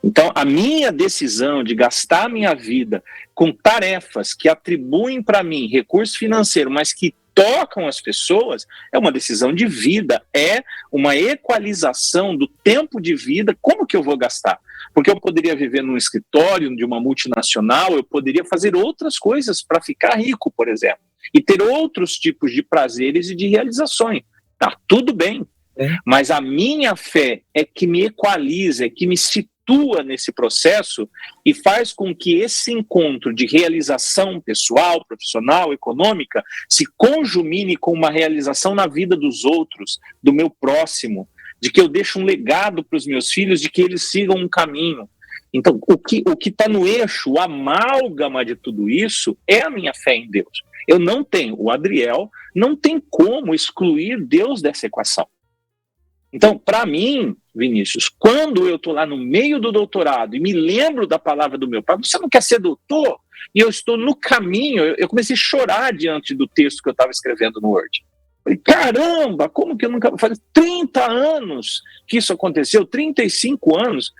Então, a minha decisão de gastar a minha vida com tarefas que atribuem para mim recurso financeiro, mas que tocam as pessoas, é uma decisão de vida, é uma equalização do tempo de vida. Como que eu vou gastar? Porque eu poderia viver num escritório de uma multinacional, eu poderia fazer outras coisas para ficar rico, por exemplo, e ter outros tipos de prazeres e de realizações. Tá tudo bem, mas a minha fé é que me equaliza, é que me situa nesse processo e faz com que esse encontro de realização pessoal, profissional, econômica, se conjumine com uma realização na vida dos outros, do meu próximo, de que eu deixo um legado para os meus filhos, de que eles sigam um caminho. Então, o que está no eixo, o amálgama de tudo isso, é a minha fé em Deus. Eu não tenho, o Adriel não tem como excluir Deus dessa equação. Então, para mim, Vinícius, quando eu estou lá no meio do doutorado e me lembro da palavra do meu pai, você não quer ser doutor? E eu estou no caminho, eu comecei a chorar diante do texto que eu estava escrevendo no Word. Falei, caramba, como que eu nunca... Faz 30 anos que isso aconteceu, 35 anos.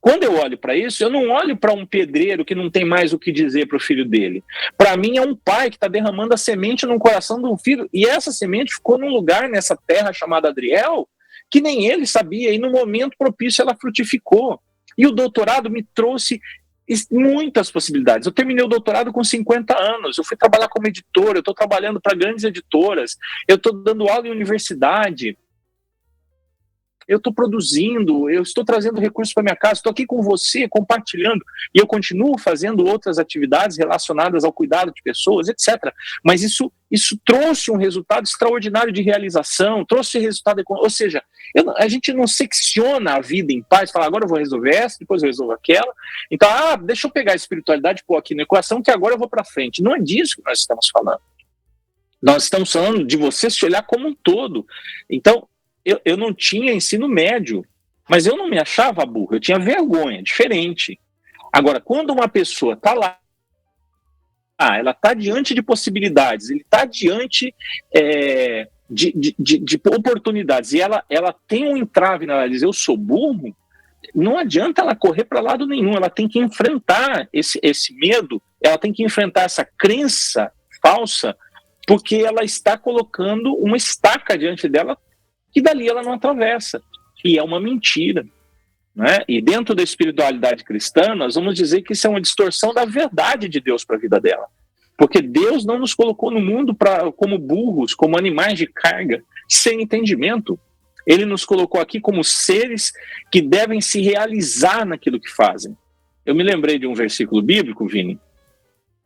Quando eu olho para isso, eu não olho para um pedreiro que não tem mais o que dizer para o filho dele. Para mim é um pai que está derramando a semente no coração de um filho, e essa semente ficou num lugar nessa terra chamada Adriel, que nem ele sabia, e no momento propício ela frutificou. E o doutorado me trouxe muitas possibilidades. Eu terminei o doutorado com 50 anos, eu fui trabalhar como editor, eu estou trabalhando para grandes editoras, eu estou dando aula em universidade, eu estou produzindo, eu estou trazendo recursos para minha casa, estou aqui com você, compartilhando, e eu continuo fazendo outras atividades relacionadas ao cuidado de pessoas, etc. Mas isso trouxe um resultado extraordinário de realização, trouxe resultado econômico, ou seja, a gente não secciona a vida em paz, fala, agora eu vou resolver essa, depois eu resolvo aquela, então, deixa eu pegar a espiritualidade e pôr aqui na equação, que agora eu vou para frente. Não é disso que nós estamos falando. Nós estamos falando de você se olhar como um todo. Então, eu não tinha ensino médio, mas eu não me achava burro, eu tinha vergonha, diferente. Agora, quando uma pessoa está lá, ela está diante de possibilidades, ele está diante de oportunidades, e ela tem um entrave, ela diz, eu sou burro, não adianta ela correr para lado nenhum, ela tem que enfrentar esse medo, ela tem que enfrentar essa crença falsa, porque ela está colocando uma estaca diante dela, que dali ela não atravessa, e é uma mentira, né? E dentro da espiritualidade cristã, nós vamos dizer que isso é uma distorção da verdade de Deus para a vida dela, porque Deus não nos colocou no mundo como burros, como animais de carga, sem entendimento. Ele nos colocou aqui como seres que devem se realizar naquilo que fazem. Eu me lembrei de um versículo bíblico, Vini,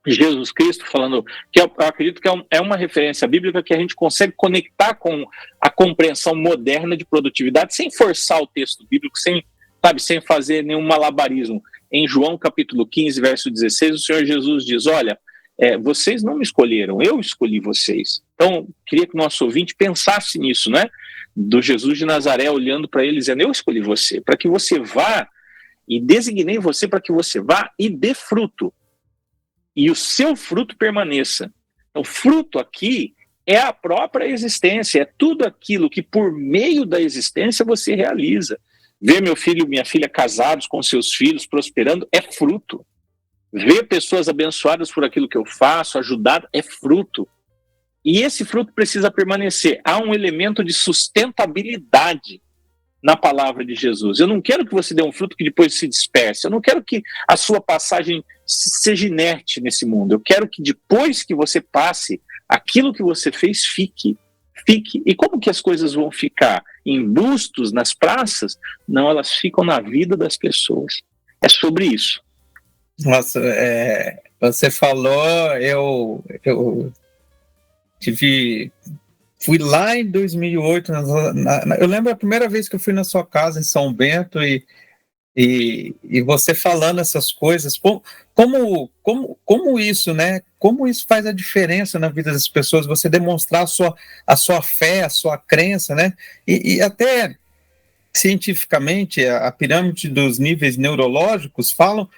Jesus Cristo falando, que eu acredito que é uma referência bíblica que a gente consegue conectar com a compreensão moderna de produtividade, sem forçar o texto bíblico, sem fazer nenhum malabarismo. Em João capítulo 15, verso 16, o Senhor Jesus diz, olha, vocês não me escolheram, eu escolhi vocês. Então, queria que o nosso ouvinte pensasse nisso, né? Do Jesus de Nazaré olhando para ele, dizendo, eu escolhi você, para que você vá, e designei você para que você vá e dê fruto. E o seu fruto permaneça. O fruto aqui é a própria existência, é tudo aquilo que por meio da existência você realiza. Ver meu filho e minha filha casados com seus filhos, prosperando, é fruto. Ver pessoas abençoadas por aquilo que eu faço, ajudado, é fruto. E esse fruto precisa permanecer. Há um elemento de sustentabilidade. na palavra de Jesus. Eu não quero que você dê um fruto que depois se disperse. Eu não quero que a sua passagem seja inerte nesse mundo. Eu quero que depois que você passe, aquilo que você fez fique. E como que as coisas vão ficar? Em bustos, nas praças? Não, elas ficam na vida das pessoas. É sobre isso. Nossa, você falou, eu fui lá em 2008, eu lembro a primeira vez que eu fui na sua casa em São Bento e você falando essas coisas, como isso, né? Como isso faz a diferença na vida das pessoas, você demonstrar a sua fé, a sua crença, né? E até cientificamente, a pirâmide dos níveis neurológicos fala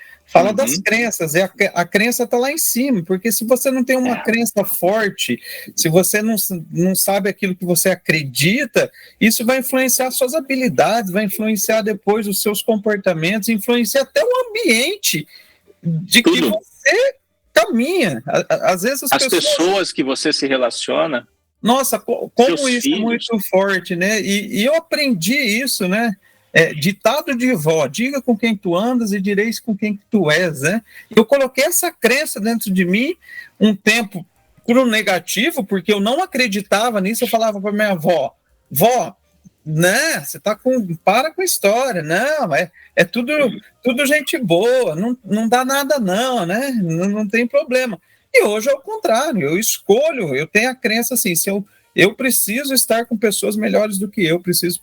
das crenças, e a crença está lá em cima, porque se você não tem uma crença forte, se você não sabe aquilo que você acredita, isso vai influenciar suas habilidades, vai influenciar depois os seus comportamentos, influenciar até o ambiente de que você caminha. Às vezes as pessoas que você se relaciona. Nossa, como isso filhos. É muito forte, né? E eu aprendi isso, né? Ditado de vó, diga com quem tu andas e direis com quem tu és, né? Eu coloquei essa crença dentro de mim um tempo pro negativo, porque eu não acreditava nisso. Eu falava para minha avó, né? Você para com a história, não, é tudo gente boa, não dá nada não, né? Não tem problema. E hoje é o contrário, eu escolho, eu tenho a crença assim, se eu preciso estar com pessoas melhores do que eu, preciso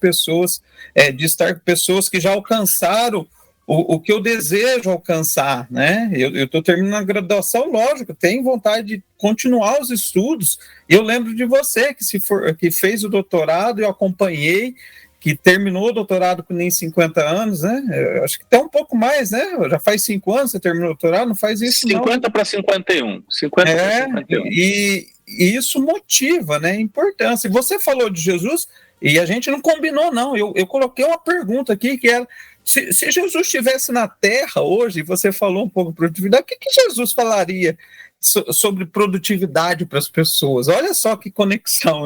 de estar com pessoas que já alcançaram o que eu desejo alcançar, né? Eu estou terminando a graduação, lógico, tenho vontade de continuar os estudos, e eu lembro de você, que fez o doutorado, eu acompanhei, que terminou o doutorado com nem 50 anos, né? Eu acho que até um pouco mais, né? Já faz 5 anos que você terminou o doutorado, não faz isso 50 para 51. 50 para 51. E isso motiva, né? Importância. E você falou de Jesus, e a gente não combinou, não. Eu coloquei uma pergunta aqui, que era, se Jesus estivesse na Terra hoje, e você falou um pouco de produtividade, o que Jesus falaria sobre produtividade para as pessoas? Olha só que conexão,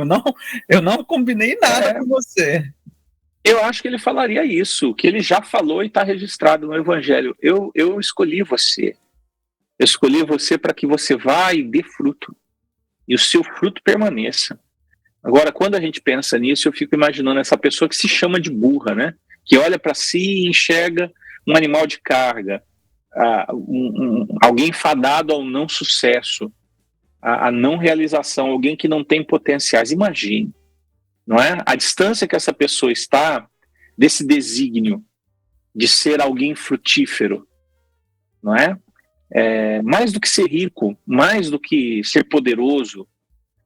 eu não combinei nada com você. Eu acho que ele falaria isso, que ele já falou e está registrado no Evangelho. Eu escolhi você. Eu escolhi você para que você vá e dê fruto. E o seu fruto permaneça. Agora, quando a gente pensa nisso, eu fico imaginando essa pessoa que se chama de burra, né? Que olha para si e enxerga um animal de carga, alguém fadado ao não sucesso, a não realização, alguém que não tem potenciais. Imagine. Não é? A distância que essa pessoa está desse desígnio de ser alguém frutífero, não é? Mais do que ser rico, mais do que ser poderoso,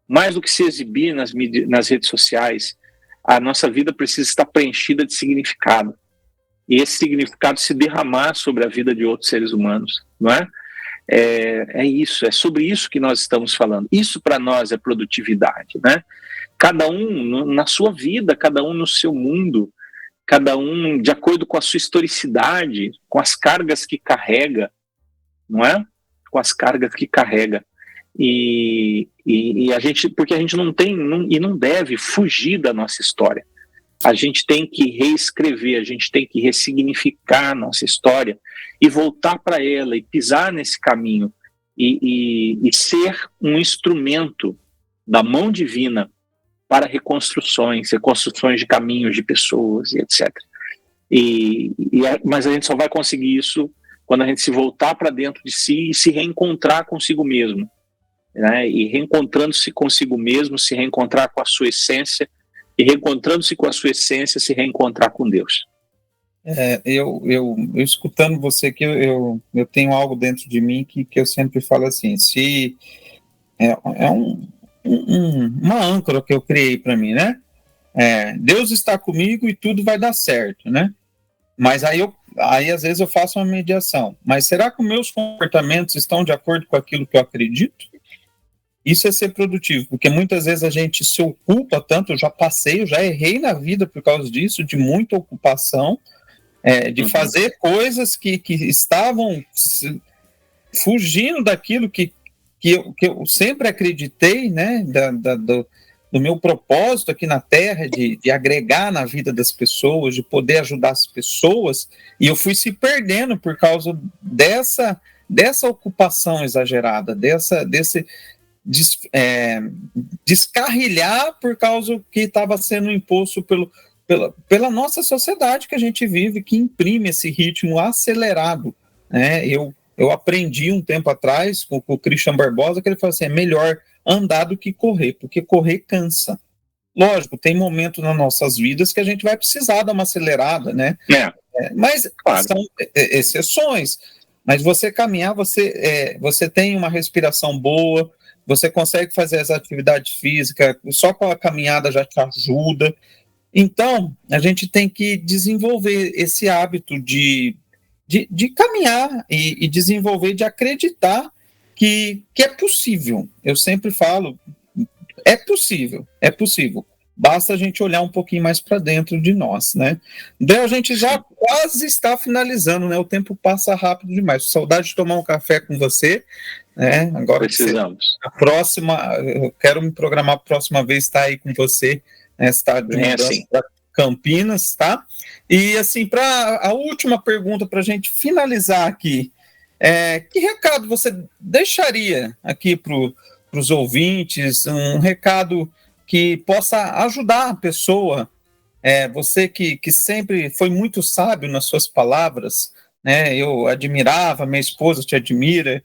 mais do que se exibir nas redes sociais, a nossa vida precisa estar preenchida de significado. E esse significado se derramar sobre a vida de outros seres humanos, não é? Isso, é sobre isso que nós estamos falando. Isso para nós é produtividade, né? Cada um na sua vida, cada um no seu mundo, cada um de acordo com a sua historicidade, com as cargas que carrega, não é? Com as cargas que carrega. E a gente, porque a gente não deve fugir da nossa história. A gente tem que reescrever, a gente tem que ressignificar a nossa história e voltar para ela e pisar nesse caminho e ser um instrumento da mão divina para reconstruções de caminhos, de pessoas e etc. Mas a gente só vai conseguir isso quando a gente se voltar para dentro de si e se reencontrar consigo mesmo, né? E reencontrando-se consigo mesmo, se reencontrar com a sua essência, e reencontrando-se com a sua essência, se reencontrar com Deus. Eu escutando você aqui, eu tenho algo dentro de mim que eu sempre falo assim, se uma âncora que eu criei para mim, né? Deus está comigo e tudo vai dar certo, né? Mas aí às vezes eu faço uma mediação. Mas será que os meus comportamentos estão de acordo com aquilo que eu acredito? Isso é ser produtivo, porque muitas vezes a gente se ocupa tanto, eu já errei na vida por causa disso, de muita ocupação, de fazer coisas que estavam fugindo daquilo que eu sempre acreditei, né, do do meu propósito aqui na Terra, de agregar na vida das pessoas, de poder ajudar as pessoas, e eu fui se perdendo por causa dessa ocupação exagerada, desse descarrilhar por causa que estava sendo imposto pela nossa sociedade que a gente vive, que imprime esse ritmo acelerado, né? Eu aprendi um tempo atrás com o Christian Barbosa que ele falou assim, é melhor andar do que correr, porque correr cansa. Lógico, tem momentos nas nossas vidas que a gente vai precisar dar uma acelerada, né? Mas claro, são exceções. Mas você caminhar, você tem uma respiração boa, você consegue fazer as atividades físicas, só com a caminhada já te ajuda. Então, a gente tem que desenvolver esse hábito de caminhar e desenvolver, de acreditar que é possível. Eu sempre falo, é possível. Basta a gente olhar um pouquinho mais para dentro de nós, né? Então, a gente já quase está finalizando, né? O tempo passa rápido demais. Saudade de tomar um café com você, né? Agora precisamos. A próxima, eu quero me programar para a próxima vez estar aí com você, né? Estar de mudança para Campinas, tá? E assim, para a última pergunta para a gente finalizar aqui, que recado você deixaria aqui para os ouvintes, um recado que possa ajudar a pessoa, você que sempre foi muito sábio nas suas palavras, né? Eu admirava, minha esposa te admira,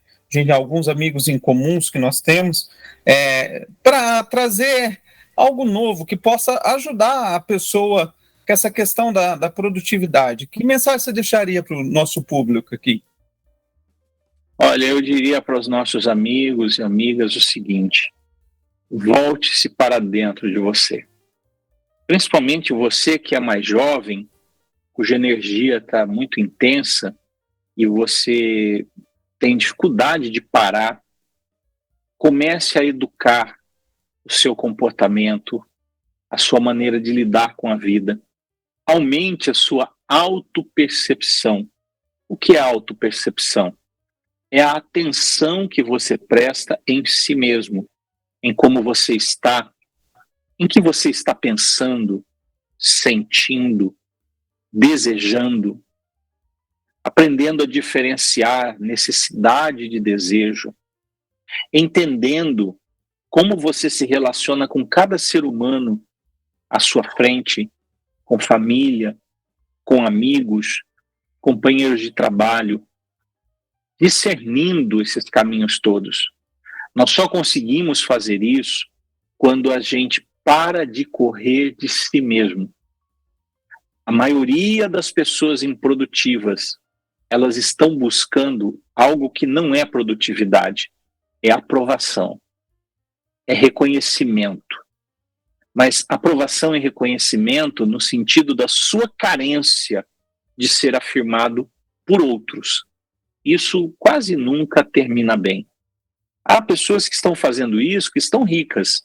alguns amigos em comuns que nós temos, para trazer algo novo que possa ajudar a pessoa com essa questão da produtividade. Que mensagem você deixaria para o nosso público aqui? Olha, eu diria para os nossos amigos e amigas o seguinte: volte-se para dentro de você. Principalmente você que é mais jovem, cuja energia está muito intensa e você tem dificuldade de parar, comece a educar o seu comportamento, a sua maneira de lidar com a vida. Aumente a sua autopercepção. O que é autopercepção? É a atenção que você presta em si mesmo, em como você está, em que você está pensando, sentindo, desejando, aprendendo a diferenciar necessidade de desejo, entendendo como você se relaciona com cada ser humano à sua frente, com família, com amigos, companheiros de trabalho, discernindo esses caminhos todos. Nós só conseguimos fazer isso quando a gente para de correr de si mesmo. A maioria das pessoas improdutivas, elas estão buscando algo que não é produtividade, é aprovação, é reconhecimento. Mas aprovação e reconhecimento no sentido da sua carência de ser afirmado por outros. Isso quase nunca termina bem. Há pessoas que estão fazendo isso, que estão ricas,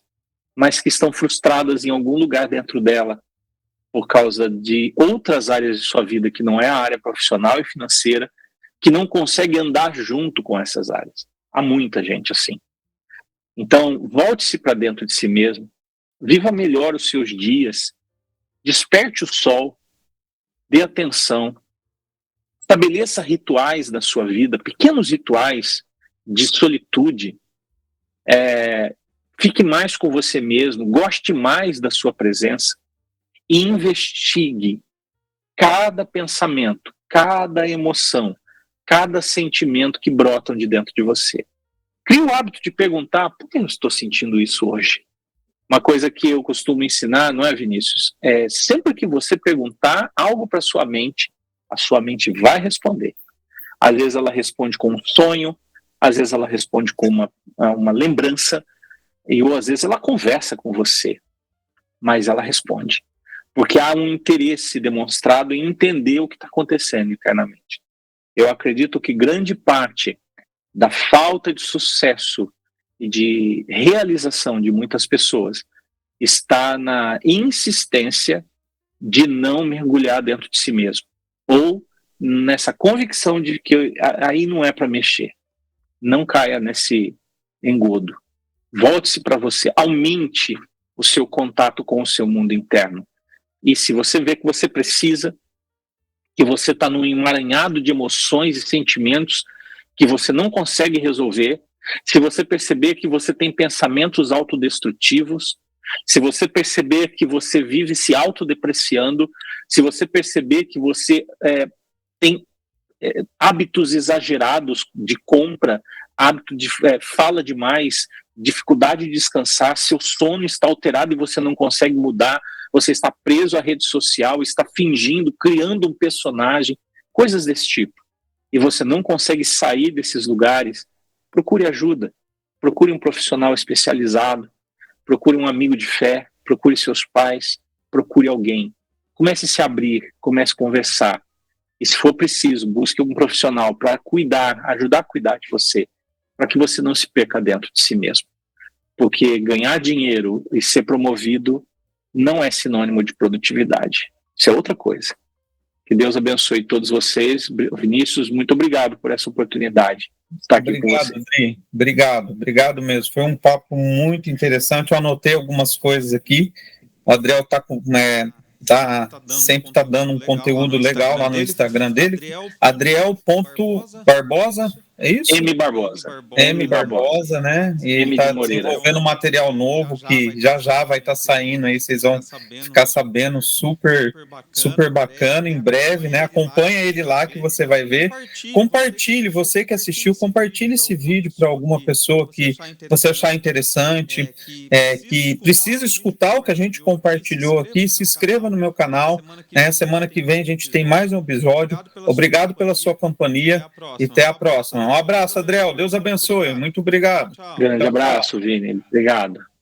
mas que estão frustradas em algum lugar dentro dela, por causa de outras áreas de sua vida, que não é a área profissional e financeira, que não consegue andar junto com essas áreas. Há muita gente assim. Então, volte-se para dentro de si mesmo, viva melhor os seus dias, desperte o sol, dê atenção, estabeleça rituais da sua vida, pequenos rituais de solitude, fique mais com você mesmo, goste mais da sua presença e investigue cada pensamento, cada emoção, cada sentimento que brotam de dentro de você. Crie o hábito de perguntar: por que eu estou sentindo isso hoje? Uma coisa que eu costumo ensinar, não é, Vinícius? Sempre que você perguntar algo para a sua mente vai responder. Às vezes ela responde com um sonho, às vezes ela responde com uma lembrança, ou às vezes ela conversa com você, mas ela responde. Porque há um interesse demonstrado em entender o que está acontecendo internamente. Eu acredito que grande parte da falta de sucesso e de realização de muitas pessoas está na insistência de não mergulhar dentro de si mesmo, ou nessa convicção de que aí não é para mexer. Não caia nesse engodo. Volte-se para você, aumente o seu contato com o seu mundo interno. E se você vê que você precisa, que você está num emaranhado de emoções e sentimentos que você não consegue resolver, se você perceber que você tem pensamentos autodestrutivos, se você perceber que você vive se autodepreciando, se você perceber que você tem hábitos exagerados de compra, hábito de fala demais, dificuldade de descansar, seu sono está alterado e você não consegue mudar, você está preso à rede social, está fingindo, criando um personagem, coisas desse tipo, e você não consegue sair desses lugares, procure ajuda, procure um profissional especializado, procure um amigo de fé, procure seus pais, procure alguém. Comece a se abrir, comece a conversar. E se for preciso, busque um profissional para cuidar, ajudar a cuidar de você, para que você não se perca dentro de si mesmo. Porque ganhar dinheiro e ser promovido não é sinônimo de produtividade. Isso é outra coisa. Que Deus abençoe todos vocês. Vinícius, muito obrigado por essa oportunidade de estar aqui com você. Adri. Obrigado mesmo. Foi um papo muito interessante. Eu anotei algumas coisas aqui. O Adriel sempre está dando um conteúdo legal lá no Instagram dele. Adriel.barbosa, é isso? M. Barbosa. M. Barbosa, né? E ele está desenvolvendo um material novo que já vai estar saindo aí, vocês vão ficar sabendo, super bacana, em breve, né? Acompanha ele lá que você vai ver. Compartilhe, você que assistiu, compartilhe esse vídeo para alguma pessoa que você achar interessante, que precisa escutar o que a gente compartilhou aqui. Se inscreva no meu canal, né? Semana que vem a gente tem mais um episódio. Obrigado pela sua companhia e até a próxima. Um abraço, Adriel. Deus abençoe. Muito obrigado. Grande abraço, Vini. Obrigado.